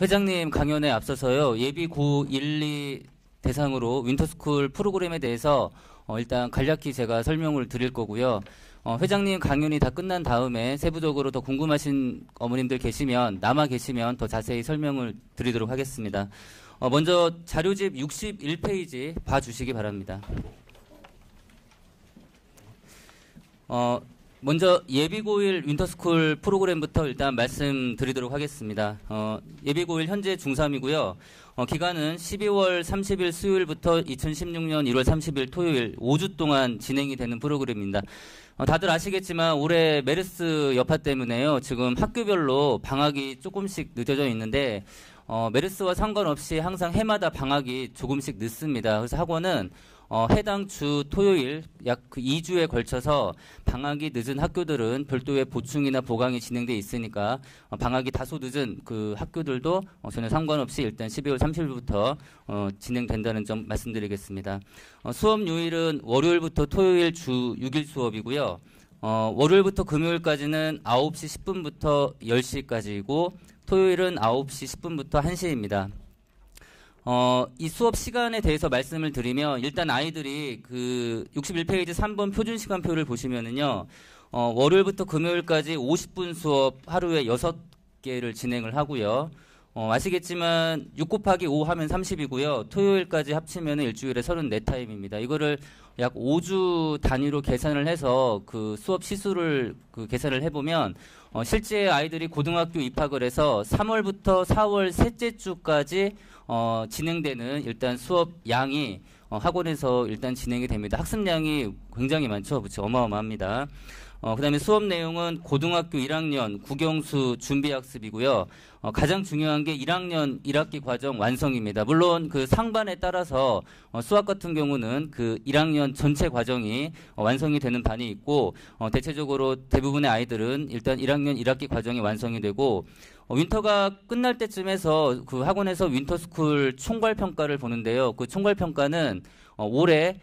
회장님 강연에 앞서서요. 예비 고1, 2 대상으로 윈터스쿨 프로그램에 대해서 일단 간략히 제가 설명을 드릴 거고요. 회장님 강연이 다 끝난 다음에 세부적으로 더 궁금하신 어머님들 남아 계시면 더 자세히 설명을 드리도록 하겠습니다. 먼저 자료집 61페이지 봐주시기 바랍니다. 먼저 예비고1 윈터스쿨 프로그램부터 일단 말씀드리도록 하겠습니다. 예비고1 현재 중3이고요. 기간은 12월 30일 수요일부터 2016년 1월 30일 토요일 5주 동안 진행이 되는 프로그램입니다. 다들 아시겠지만 올해 메르스 여파 때문에요. 지금 학교별로 방학이 조금씩 늦어져 있는데 메르스와 상관없이 항상 해마다 방학이 조금씩 늦습니다. 그래서 학원은 해당 주 토요일 약 2주에 걸쳐서 방학이 늦은 학교들은 별도의 보충이나 보강이 진행돼 있으니까 방학이 다소 늦은 그 학교들도 전혀 상관없이 일단 12월 30일부터 진행된다는 점 말씀드리겠습니다. 수업 요일은 월요일부터 토요일 주 6일 수업이고요. 월요일부터 금요일까지는 9시 10분부터 10시까지이고 토요일은 9시 10분부터 1시입니다. 이 수업 시간에 대해서 말씀을 드리면 일단 아이들이 그 61페이지 3번 표준 시간표를 보시면은요. 월요일부터 금요일까지 50분 수업 하루에 6개를 진행을 하고요. 아시겠지만 6 곱하기 5 하면 30이고요. 토요일까지 합치면 일주일에 34타임입니다. 이거를 약 5주 단위로 계산을 해서 그 수업 시수를 그 계산을 해보면 실제 아이들이 고등학교 입학을 해서 3월부터 4월 셋째 주까지 진행되는 일단 수업 양이 학원에서 일단 진행이 됩니다. 학습량이 굉장히 많죠. 그렇죠? 어마어마합니다. 그 다음에 수업 내용은 고등학교 1학년 국영수 준비학습이고요. 가장 중요한 게 1학년 1학기 과정 완성입니다. 물론 그 상반에 따라서 수학 같은 경우는 그 1학년 전체 과정이 완성이 되는 반이 있고 대체적으로 대부분의 아이들은 일단 1학년 1학기 과정이 완성이 되고 윈터가 끝날 때쯤에서 그 학원에서 윈터스쿨 총괄평가를 보는데요. 그 총괄평가는 올해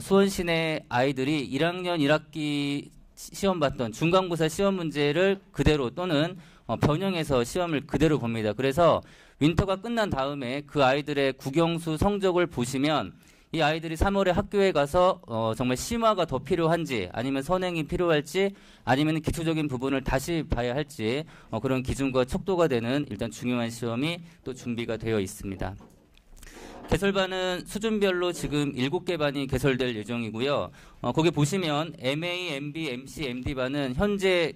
수원시내 아이들이 1학년 1학기 시험 봤던 중간고사 시험 문제를 그대로 또는 변형해서 시험을 그대로 봅니다. 그래서 윈터가 끝난 다음에 그 아이들의 국영수 성적을 보시면 이 아이들이 3월에 학교에 가서 정말 심화가 더 필요한지 아니면 선행이 필요할지 아니면 기초적인 부분을 다시 봐야 할지 그런 기준과 척도가 되는 일단 중요한 시험이 또 준비가 되어 있습니다. 개설반은 수준별로 지금 7개 반이 개설될 예정이고요. 거기 보시면 MA, MB, MC, MD반은 현재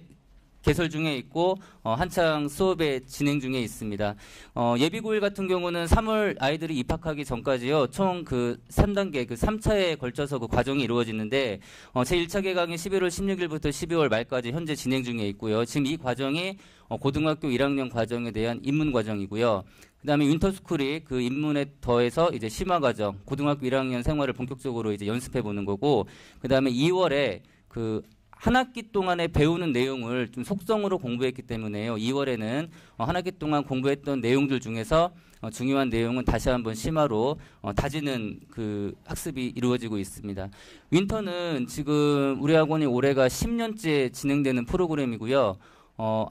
개설 중에 있고 한창 수업에 진행 중에 있습니다. 예비고1 같은 경우는 3월 아이들이 입학하기 전까지요. 총 그 3단계 그 3차에 걸쳐서 그 과정이 이루어지는데 제1차 개강이 11월 16일부터 12월 말까지 현재 진행 중에 있고요. 지금 이 과정이 고등학교 1학년 과정에 대한 입문 과정이고요. 그 다음에 윈터스쿨이 그 입문에 더해서 이제 심화 과정, 고등학교 1학년 생활을 본격적으로 이제 연습해 보는 거고, 그 다음에 2월에 그 한 학기 동안에 배우는 내용을 좀 속성으로 공부했기 때문에요. 2월에는 한 학기 동안 공부했던 내용들 중에서 중요한 내용은 다시 한번 심화로 다지는 그 학습이 이루어지고 있습니다. 윈터는 지금 우리 학원이 올해가 10년째 진행되는 프로그램이고요.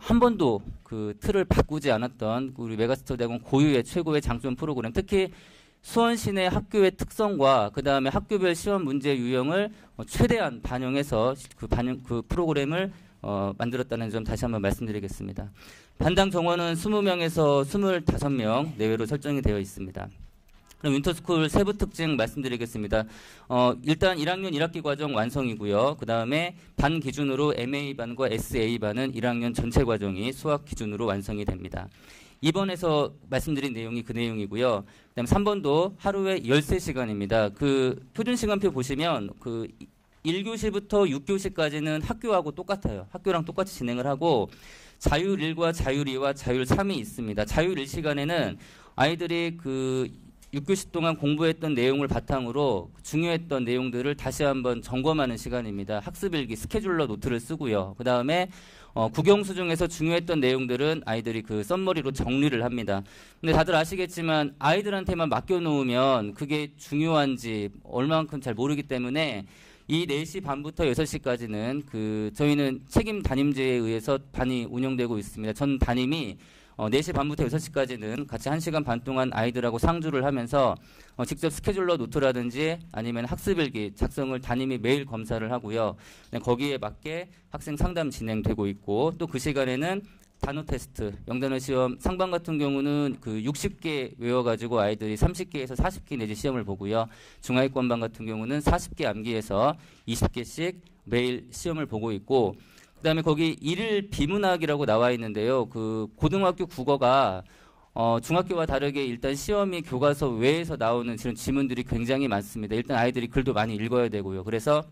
한 번도 그 틀을 바꾸지 않았던 우리 메가스터 대학원 고유의 최고의 장점 프로그램, 특히 수원시내 학교의 특성과 그 다음에 학교별 시험 문제 유형을 최대한 반영해서 그 프로그램을 만들었다는 점 다시 한번 말씀드리겠습니다. 반당 정원은 20명에서 25명 내외로 설정이 되어 있습니다. 그럼 윈터스쿨 세부 특징 말씀드리겠습니다. 일단 1학년 1학기 과정 완성이고요. 그 다음에 반 기준으로 MA반과 SA반은 1학년 전체 과정이 수학 기준으로 완성이 됩니다. 2번에서 말씀드린 내용이 그 내용이고요. 그 다음 3번도 하루에 13시간입니다. 그 표준시간표 보시면 그 1교시부터 6교시까지는 학교하고 똑같아요. 학교랑 똑같이 진행을 하고 자율 1과 자율 2와 자율 3이 있습니다. 자율 1시간에는 아이들이 그 6교시 동안 공부했던 내용을 바탕으로 중요했던 내용들을 다시 한번 점검하는 시간입니다. 학습일기, 스케줄러 노트를 쓰고요. 그 다음에 국영수 중에서 중요했던 내용들은 아이들이 그 썸머리로 정리를 합니다. 근데 다들 아시겠지만 아이들한테만 맡겨놓으면 그게 중요한지 얼마만큼 잘 모르기 때문에 이 4시 반부터 6시까지는 그 저희는 책임 담임제에 의해서 반이 운영되고 있습니다. 전 담임이 4시 반부터 6시까지는 같이 1시간 반 동안 아이들하고 상주를 하면서 직접 스케줄러 노트라든지 아니면 학습일기 작성을 담임이 매일 검사를 하고요. 거기에 맞게 학생 상담 진행되고 있고 또 그 시간에는 단어 테스트, 영단어 시험 상반 같은 경우는 그 60개 외워가지고 아이들이 30개에서 40개 내지 시험을 보고요. 중하위권반 같은 경우는 40개 암기해서 20개씩 매일 시험을 보고 있고 그다음에 거기 일일 비문학이라고 나와 있는데요. 그 고등학교 국어가 중학교와 다르게 일단 시험이 교과서 외에서 나오는 그런 지문들이 굉장히 많습니다. 일단 아이들이 글도 많이 읽어야 되고요. 그래서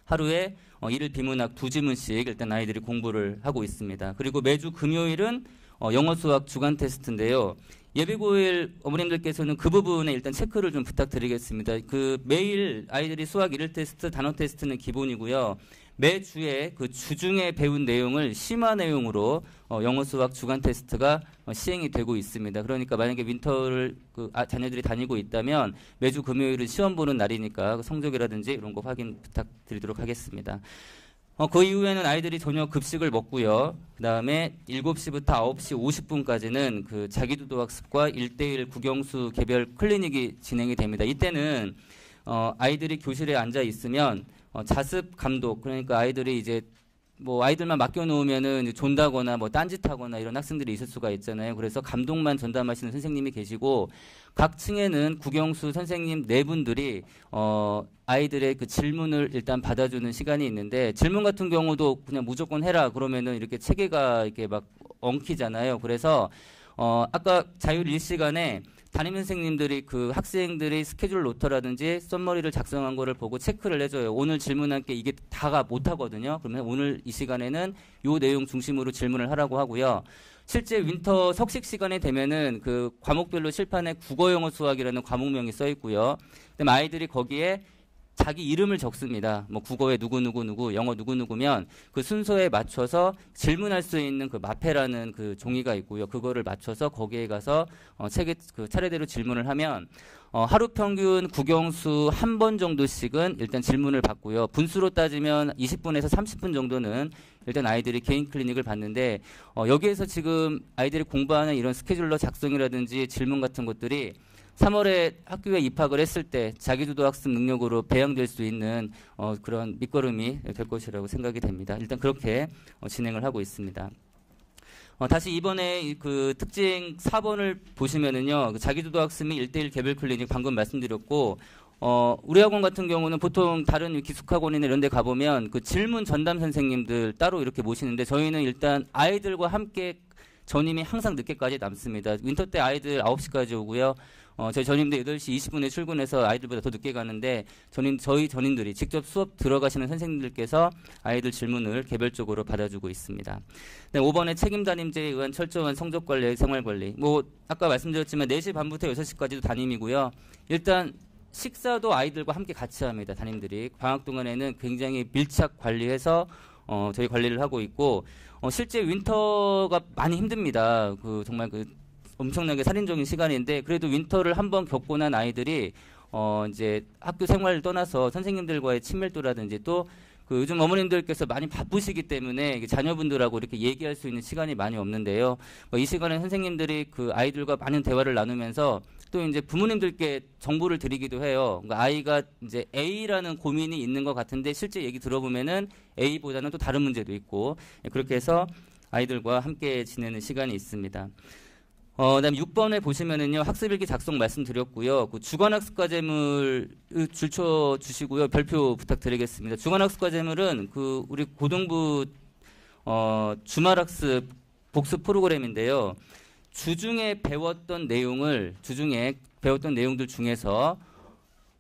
하루에 일일 비문학 2지문씩 일단 아이들이 공부를 하고 있습니다. 그리고 매주 금요일은 영어 수학 주간 테스트인데요. 예비고1 어머님들께서는 그 부분에 일단 체크를 좀 부탁드리겠습니다. 그 매일 아이들이 수학 일일 테스트, 단어 테스트는 기본이고요. 매주에 그 주중에 배운 내용을 심화 내용으로 영어 수학 주간 테스트가 시행이 되고 있습니다. 그러니까 만약에 윈터를 자녀들이 다니고 있다면 매주 금요일은 시험 보는 날이니까 성적이라든지 이런 거 확인 부탁드리도록 하겠습니다. 그 이후에는 아이들이 저녁 급식을 먹고요. 그 다음에 7시부터 9시 50분까지는 그 자기주도 학습과 1대1 국영수 개별 클리닉이 진행이 됩니다. 이때는 아이들이 교실에 앉아 있으면 자습 감독, 그러니까 아이들이 이제 뭐 아이들만 맡겨놓으면은 존다거나 뭐 딴짓하거나 이런 학생들이 있을 수가 있잖아요. 그래서 감독만 전담하시는 선생님이 계시고 각 층에는 국영수 선생님 4분들이 아이들의 그 질문을 일단 받아주는 시간이 있는데 질문 같은 경우도 그냥 무조건 해라 그러면은 이렇게 체계가 이렇게 막 엉키잖아요. 그래서 아까 자율 1시간에 담임 선생님들이 그 학생들이 스케줄 노트라든지 썸머리를 작성한 거를 보고 체크를 해줘요. 오늘 질문한 게 이게 다가 못하거든요. 그러면 오늘 이 시간에는 요 내용 중심으로 질문을 하라고 하고요. 실제 윈터 석식 시간에 되면은 그 과목별로 칠판에 국어, 영어, 수학이라는 과목명이 써 있고요. 그다음에 아이들이 거기에 자기 이름을 적습니다. 뭐 국어에 누구, 영어 누구면 그 순서에 맞춰서 질문할 수 있는 그 마페라는 그 종이가 있고요. 그거를 맞춰서 거기에 가서 책에 그 차례대로 질문을 하면 하루 평균 국영수 한 번 정도씩은 일단 질문을 받고요. 분수로 따지면 20분에서 30분 정도는 일단 아이들이 개인 클리닉을 받는데 여기에서 지금 아이들이 공부하는 이런 스케줄러 작성이라든지 질문 같은 것들이 3월에 학교에 입학을 했을 때 자기주도 학습 능력으로 배양될 수 있는 그런 밑거름이 될 것이라고 생각이 됩니다. 일단 그렇게 진행을 하고 있습니다. 다시 이번에 그 특징 4번을 보시면은요, 그 자기주도 학습 및 1대1 개별 클리닉 방금 말씀드렸고, 우리 학원 같은 경우는 보통 다른 기숙학원이나 이런 데 가보면 그 질문 전담 선생님들 따로 이렇게 모시는데 저희는 일단 아이들과 함께 전임이 항상 늦게까지 남습니다. 윈터 때 아이들 9시까지 오고요. 저희 전임들 8시 20분에 출근해서 아이들보다 더 늦게 가는데 저희 전임들이 직접 수업 들어가시는 선생님들께서 아이들 질문을 개별적으로 받아주고 있습니다. 네, 5번에 책임담임제에 의한 철저한 성적관리, 생활관리. 뭐 아까 말씀드렸지만 4시 반부터 6시까지도 담임이고요. 일단 식사도 아이들과 함께 같이 합니다. 담임들이. 방학 동안에는 굉장히 밀착 관리해서 저희 관리를 하고 있고 실제 윈터가 많이 힘듭니다. 정말 엄청나게 살인적인 시간인데 그래도 윈터를 한번 겪고 난 아이들이 이제 학교 생활을 떠나서 선생님들과의 친밀도라든지 또 그 요즘 어머님들께서 많이 바쁘시기 때문에 자녀분들하고 이렇게 얘기할 수 있는 시간이 많이 없는데요. 이 시간에 선생님들이 그 아이들과 많은 대화를 나누면서 또 이제 부모님들께 정보를 드리기도 해요. 그러니까 아이가 이제 A라는 고민이 있는 것 같은데 실제 얘기 들어보면은 A보다는 또 다른 문제도 있고 그렇게 해서 아이들과 함께 지내는 시간이 있습니다. 그다음 6번에 보시면은요 학습일기 작성 말씀드렸고요. 그 주간학습과제물 줄쳐 주시고요. 별표 부탁드리겠습니다. 주간학습과제물은 그 우리 고등부 주말학습 복습 프로그램인데요. 주중에 배웠던 내용들 중에서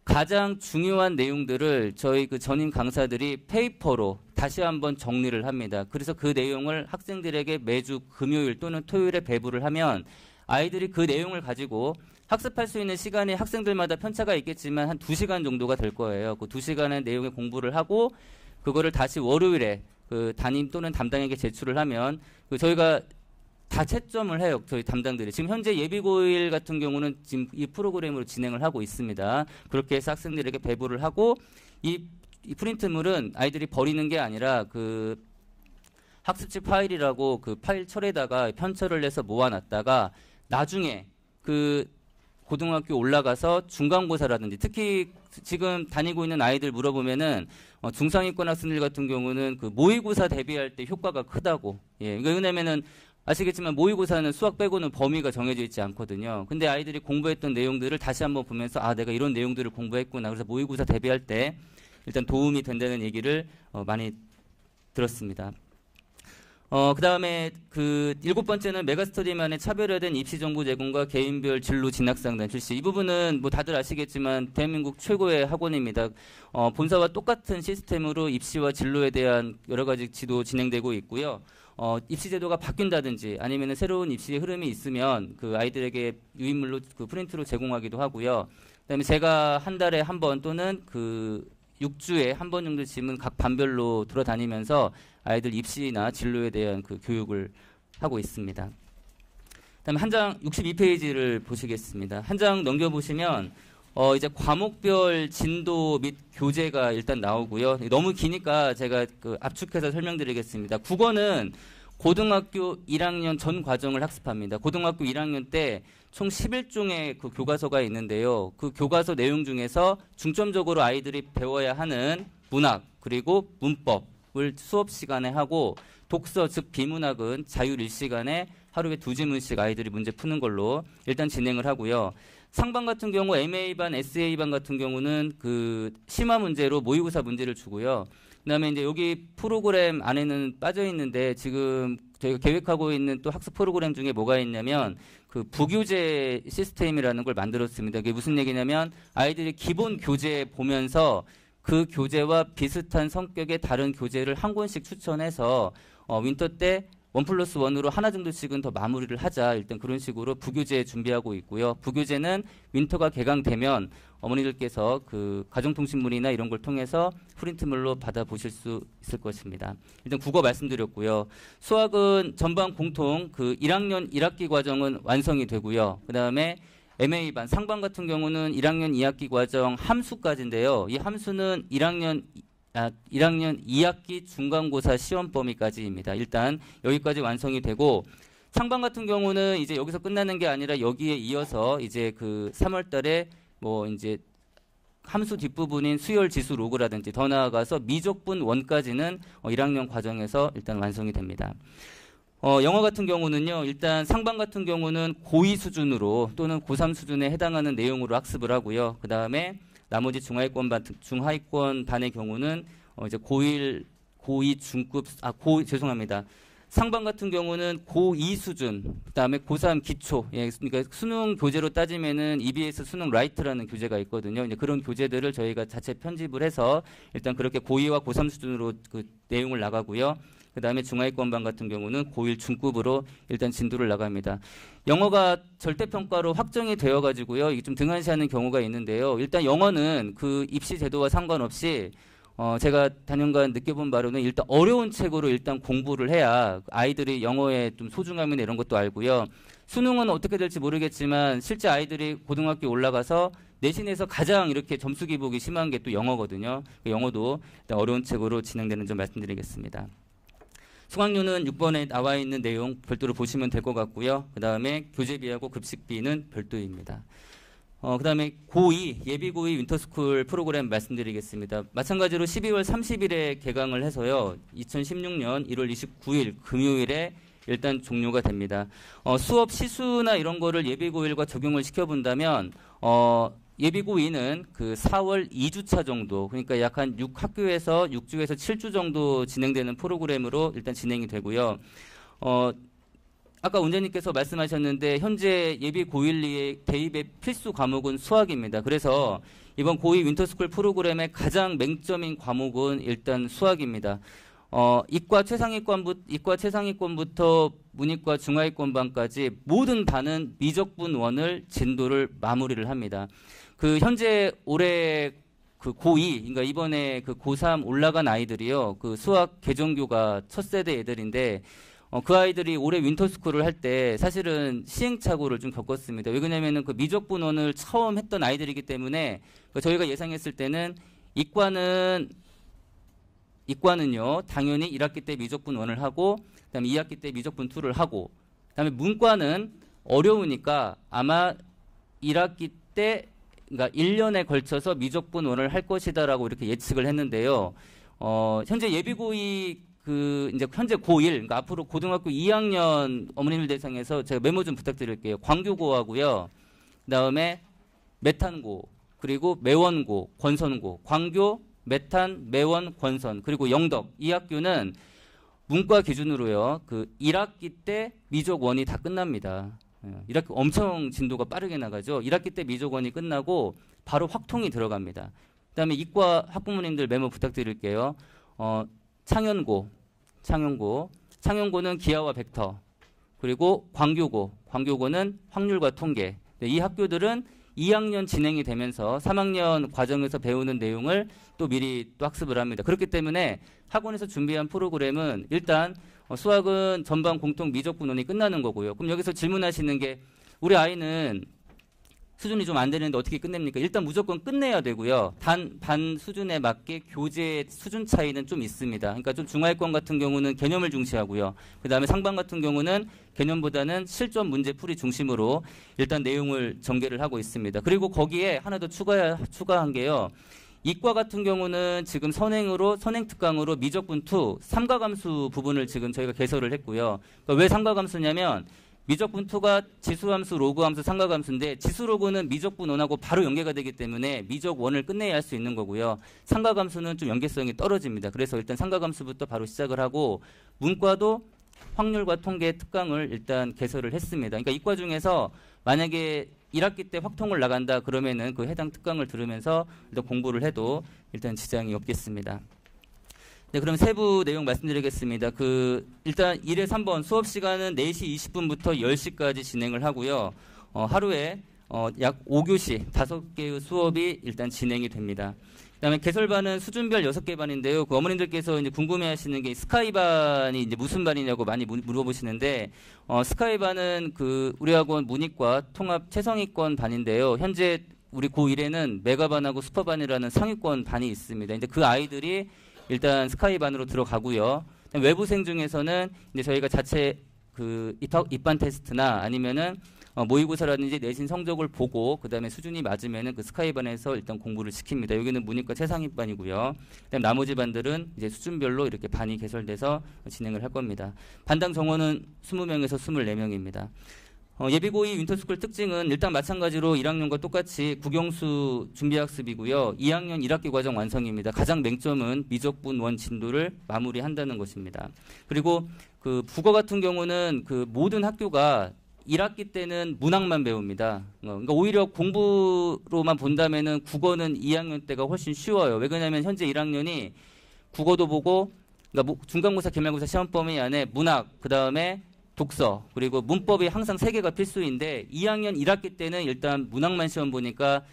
가장 중요한 내용들을 저희 그 전임 강사들이 페이퍼로 다시 한번 정리를 합니다. 그래서 그 내용을 학생들에게 매주 금요일 또는 토요일에 배부를 하면 아이들이 그 내용을 가지고 학습할 수 있는 시간이 학생들마다 편차가 있겠지만 한 2시간 정도가 될 거예요. 그 2시간의 내용의 공부를 하고 그거를 다시 월요일에 그 담임 또는 담당에게 제출을 하면 저희가 다 채점을 해요. 저희 담당들이. 지금 현재 예비고1 같은 경우는 지금 이 프로그램으로 진행을 하고 있습니다. 그렇게 해서 학생들에게 배부를 하고 이 프린트물은 아이들이 버리는 게 아니라 그 학습지 파일이라고 그 파일철에다가 편철을 해서 모아놨다가 나중에 그 고등학교 올라가서 중간고사라든지 특히 지금 다니고 있는 아이들 물어보면은 중상위권 학생들 같은 경우는 그 모의고사 대비할 때 효과가 크다고. 예, 왜냐면은 아시겠지만 모의고사는 수학 빼고는 범위가 정해져 있지 않거든요. 근데 아이들이 공부했던 내용들을 다시 한번 보면서 아 내가 이런 내용들을 공부했구나. 그래서 모의고사 대비할 때 일단 도움이 된다는 얘기를 많이 들었습니다. 그 다음에 그 7번째는 메가스터디만의 차별화된 입시 정보 제공과 개인별 진로 진학 상담 실시. 이 부분은 뭐 다들 아시겠지만 대한민국 최고의 학원입니다. 본사와 똑같은 시스템으로 입시와 진로에 대한 여러 가지 지도 진행되고 있고요. 입시 제도가 바뀐다든지 아니면 새로운 입시의 흐름이 있으면 그 아이들에게 유인물로 그 프린트로 제공하기도 하고요. 그다음에 제가 한 달에 한 번 또는 그 6주에 한 번 정도씩은 각 반별로 돌아다니면서 아이들 입시나 진로에 대한 그 교육을 하고 있습니다. 그다음에 한 장 62페이지를 보시겠습니다. 한 장 넘겨보시면 이제 과목별 진도 및 교재가 일단 나오고요. 너무 기니까 제가 그 압축해서 설명드리겠습니다. 국어는 고등학교 1학년 전 과정을 학습합니다. 고등학교 1학년 때 총 11종의 그 교과서가 있는데요. 그 교과서 내용 중에서 중점적으로 아이들이 배워야 하는 문학 그리고 문법을 수업 시간에 하고 독서 즉 비문학은 자율 1시간에 하루에 2지문씩 아이들이 문제 푸는 걸로 일단 진행을 하고요. 상반 같은 경우 MA반, SA반 같은 경우는 그 심화 문제로 모의고사 문제를 주고요. 그다음에 이제 여기 프로그램 안에는 빠져 있는데 지금 저희가 계획하고 있는 또 학습 프로그램 중에 뭐가 있냐면 그 부교재 시스템이라는 걸 만들었습니다. 이게 무슨 얘기냐면 아이들이 기본 교재 보면서 그 교재와 비슷한 성격의 다른 교재를 한 권씩 추천해서 윈터 때 1+1으로 하나 정도씩은 더 마무리를 하자. 일단 그런 식으로 부교재 준비하고 있고요. 부교재는 윈터가 개강되면 어머니들께서 그 가정통신문이나 이런 걸 통해서 프린트물로 받아보실 수 있을 것입니다. 일단 국어 말씀드렸고요. 수학은 전반 공통 그 1학년 1학기 과정은 완성이 되고요. 그 다음에 MA반, 상반 같은 경우는 1학년 2학기 과정 함수까지인데요. 이 함수는 1학년 2학기 중간고사 시험 범위까지입니다. 일단 여기까지 완성이 되고 상반 같은 경우는 이제 여기서 끝나는 게 아니라 여기에 이어서 이제 그 3월 달에 뭐 이제 함수 뒷부분인 수열 지수 로그라든지 더 나아가서 미적분 원까지는 1학년 과정에서 일단 완성이 됩니다. 영어 같은 경우는요, 일단 상반 같은 경우는 고2 수준으로 또는 고3 수준에 해당하는 내용으로 학습을 하고요. 그 다음에 나머지 중하위권 반의 경우는 이제 고2 중급, 죄송합니다. 상반 같은 경우는 고2 수준, 그 다음에 고3 기초, 예, 그러니까 수능 교재로 따지면은 EBS 수능 라이트라는 교재가 있거든요. 이제 그런 교재들을 저희가 자체 편집을 해서 일단 그렇게 고2와 고3 수준으로 그 내용을 나가고요. 그 다음에 중하위권반 같은 경우는 고1 중급으로 일단 진도를 나갑니다. 영어가 절대평가로 확정이 되어가지고요. 이게 좀 등한시하는 경우가 있는데요. 일단 영어는 그 입시 제도와 상관없이 제가 단연간 느껴본 바로는 일단 어려운 책으로 일단 공부를 해야 아이들이 영어의 좀 소중함이나 이런 것도 알고요. 수능은 어떻게 될지 모르겠지만 실제 아이들이 고등학교 올라가서 내신에서 가장 이렇게 점수 기복이 심한 게 또 영어거든요. 영어도 일단 어려운 책으로 진행되는 점 말씀드리겠습니다. 수강료는 6번에 나와 있는 내용 별도로 보시면 될 것 같고요. 그 다음에 교재비하고 급식비는 별도입니다. 그 다음에 고2, 예비 고2 윈터스쿨 프로그램 말씀드리겠습니다. 마찬가지로 12월 30일에 개강을 해서요. 2016년 1월 29일 금요일에 일단 종료가 됩니다. 수업 시수나 이런 거를 예비 고1과 적용을 시켜본다면 예비 고2는 그 4월 2주차 정도, 그러니까 약 한 6학교에서 6주에서 7주 정도 진행되는 프로그램으로 일단 진행이 되고요. 아까 원장님께서 말씀하셨는데 현재 예비 고1의 대입의 필수 과목은 수학입니다. 그래서 이번 고2 윈터스쿨 프로그램의 가장 맹점인 과목은 일단 수학입니다. 이과 최상위권부터 문이과 중하위권반까지 모든 반은 미적분 원을 진도를 마무리를 합니다. 그 현재 올해 그 고2, 그러니까 이번에 그 고3 올라간 아이들이요. 그 수학 개정교가 첫 세대 애들인데 그 아이들이 올해 윈터스쿨을 할 때 사실은 시행착오를 좀 겪었습니다. 왜 그러냐면은 그 미적분 원을 처음 했던 아이들이기 때문에 저희가 예상했을 때는 이과는 이과는요, 당연히 1학기 때 미적분 1을 하고, 그다음에 2학기 때 미적분 2를 하고, 그다음에 문과는 어려우니까 아마 1학기 때, 그러니까 1년에 걸쳐서 미적분 1을 할 것이다라고 이렇게 예측을 했는데요. 현재 예비고의 이제 현재 고1, 그러니까 앞으로 고등학교 2학년 어머님들 대상에서 제가 메모 좀 부탁드릴게요. 광교고하고요. 그다음에 메탄고, 그리고 매원고, 권선고, 광교, 메탄, 매원, 권선, 그리고 영덕 이 학교는 문과 기준으로요. 1학기 때 미적 1이 다 끝납니다. 1학기 엄청 진도가 빠르게 나가죠. 1학기 때 미적 1이 끝나고 바로 확통이 들어갑니다. 그다음에 이과 학부모님들 메모 부탁드릴게요. 창연고는 기하와 벡터, 그리고 광교고는 확률과 통계. 이 학교들은 2학년 진행이 되면서 3학년 과정에서 배우는 내용을 또 미리 또 학습을 합니다. 그렇기 때문에 학원에서 준비한 프로그램은 일단 수학은 전반 공통 미적분 1이 끝나는 거고요. 그럼 여기서 질문하시는 게 우리 아이는 수준이 좀 안 되는데 어떻게 끝냅니까? 일단 무조건 끝내야 되고요. 단 반 수준에 맞게 교재 수준 차이는 좀 있습니다. 그러니까 좀 중하위권 같은 경우는 개념을 중시하고요. 그 다음에 상반 같은 경우는 개념보다는 실전 문제풀이 중심으로 일단 내용을 전개를 하고 있습니다. 그리고 거기에 하나 더 추가한 게요. 이과 같은 경우는 지금 선행 특강으로 미적분 2, 삼가함수 부분을 지금 저희가 개설을 했고요. 그러니까 왜 삼가함수냐면 미적분 2가 지수함수, 로그함수, 삼각함수인데 지수로그는 미적분 1하고 바로 연계가 되기 때문에 미적 1을 끝내야 할 수 있는 거고요. 삼각함수는 좀 연계성이 떨어집니다. 그래서 일단 삼각함수부터 바로 시작을 하고 문과도 확률과 통계 특강을 일단 개설을 했습니다. 그러니까 이과 중에서 만약에 1학기 때 확통을 나간다 그러면은 그 해당 특강을 들으면서 일단 공부를 해도 일단 지장이 없겠습니다. 네, 그럼 세부 내용 말씀드리겠습니다. 일단 1회 3번 수업 시간은 4시 20분부터 10시까지 진행을 하고요. 하루에 약 5교시 5개의 수업이 일단 진행이 됩니다. 그다음에 개설반은 수준별 6개 반인데요. 그 어머님들께서 이제 궁금해하시는 게 스카이반이 이제 무슨 반이냐고 많이 물어보시는데 스카이반은 우리 학원 문이과 통합 최상위권 반인데요. 현재 우리 고1에는 메가반하고 슈퍼반이라는 상위권 반이 있습니다. 근데 그 아이들이 일단 스카이반으로 들어가고요. 외부생 중에서는 이제 저희가 자체 입반 테스트나 아니면은 모의고사라든지 내신 성적을 보고 그다음에 수준이 맞으면은 스카이반에서 일단 공부를 시킵니다. 여기는 문이과 최상위반이고요. 그다음 나머지 반들은 이제 수준별로 이렇게 반이 개설돼서 진행을 할 겁니다. 반당 정원은 20명에서 24명입니다. 예비고의 윈터스쿨 특징은 일단 마찬가지로 1학년과 똑같이 국영수 준비학습이고요. 2학년 1학기 과정 완성입니다. 가장 맹점은 미적분 1 진도를 마무리한다는 것입니다. 그리고 국어 같은 경우는 모든 학교가 1학기 때는 문학만 배웁니다. 그러니까 오히려 공부로만 본다면은 국어는 2학년 때가 훨씬 쉬워요. 왜 그러냐면 현재 1학년이 국어도 보고 그러니까 중간고사, 기말고사 시험 범위 안에 문학, 그 다음에 독서, 그리고 문법이 항상 3개가 필수인데 2학년 1학기 때는 일단 문학만 시험 보니까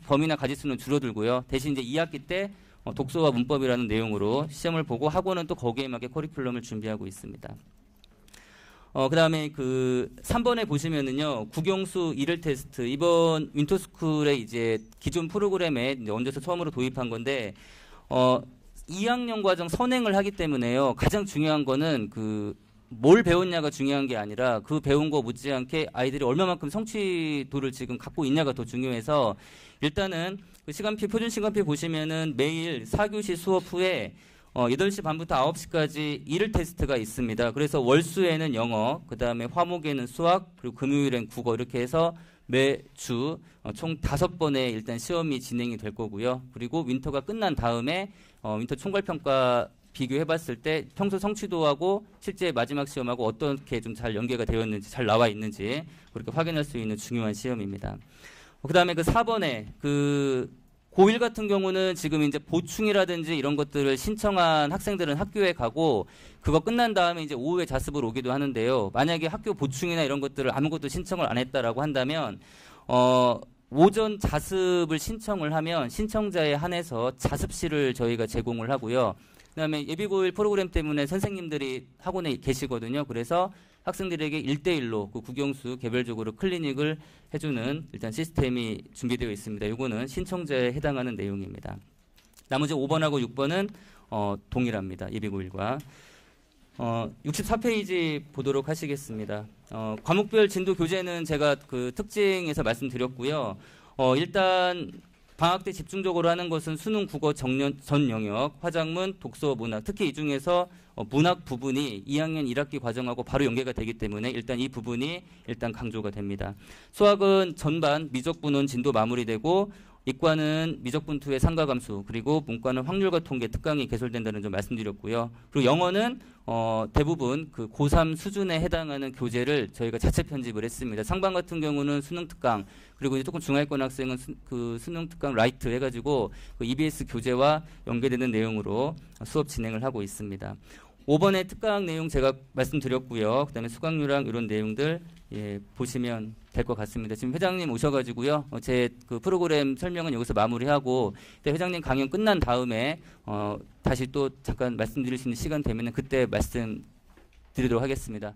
범위나 가지수는 줄어들고요. 대신 이제 2학기 때 독서와 문법이라는 내용으로 시험을 보고 학원은 또 거기에 맞게 커리큘럼을 준비하고 있습니다. 그 다음에 3번에 보시면은요, 국영수 1일 테스트, 이번 윈터스쿨의 이제 기존 프로그램에 이제 얹어서 처음으로 도입한 건데, 2학년 과정 선행을 하기 때문에요, 가장 중요한 거는 뭘 배웠냐가 중요한 게 아니라 그 배운 거 못지않게 아이들이 얼마만큼 성취도를 지금 갖고 있냐가 더 중요해서 일단은 표준 시간표 보시면은 매일 4교시 수업 후에 8시 반부터 9시까지 1일 테스트가 있습니다. 그래서 월수에는 영어, 그 다음에 화목에는 수학, 그리고 금요일엔 국어 이렇게 해서 매주 총 5번의 일단 시험이 진행이 될 거고요. 그리고 윈터가 끝난 다음에 윈터 총괄평가 비교해봤을 때 평소 성취도하고 실제 마지막 시험하고 어떻게 좀 잘 연계가 되었는지, 잘 나와 있는지 그렇게 확인할 수 있는 중요한 시험입니다. 그 다음에 4번에 고1 같은 경우는 지금 이제 보충이라든지 이런 것들을 신청한 학생들은 학교에 가고 그거 끝난 다음에 이제 오후에 자습을 오기도 하는데요. 만약에 학교 보충이나 이런 것들을 아무것도 신청을 안 했다라고 한다면 오전 자습을 신청을 하면 신청자에 한해서 자습실을 저희가 제공을 하고요. 그다음에 예비고1 프로그램 때문에 선생님들이 학원에 계시거든요. 그래서 학생들에게 1대1로 국영수 개별적으로 클리닉을 해주는 일단 시스템이 준비되어 있습니다. 이거는 신청자에 해당하는 내용입니다. 나머지 5번하고 6번은 동일합니다. 예비고일과. 64페이지 보도록 하시겠습니다. 과목별 진도 교재는 제가 그 특징에서 말씀드렸고요. 일단 방학 때 집중적으로 하는 것은 수능, 국어, 전 영역, 화작문, 독서, 문학. 특히 이 중에서 문학 부분이 2학년 1학기 과정하고 바로 연계가 되기 때문에 일단 이 부분이 일단 강조가 됩니다. 수학은 전반 미적분원 진도 마무리되고 이과는 미적분투의 상가감수, 그리고 문과는 확률과 통계 특강이 개설된다는 점 말씀드렸고요. 그리고 영어는 대부분 그 고3 수준에 해당하는 교재를 저희가 자체 편집을 했습니다. 상반 같은 경우는 수능 특강, 그리고 이제 조금 중하위권 학생은 그 수능 특강 라이트 해가지고 그 EBS 교재와 연계되는 내용으로 수업 진행을 하고 있습니다. 5번의 특강 내용 제가 말씀드렸고요. 그다음에 수강료랑 이런 내용들 보시면 될 것 같습니다. 지금 회장님 오셔가지고요. 제 그 프로그램 설명은 여기서 마무리하고 회장님 강연 끝난 다음에 다시 또 잠깐 말씀드릴 수 있는 시간 되면은 그때 말씀드리도록 하겠습니다.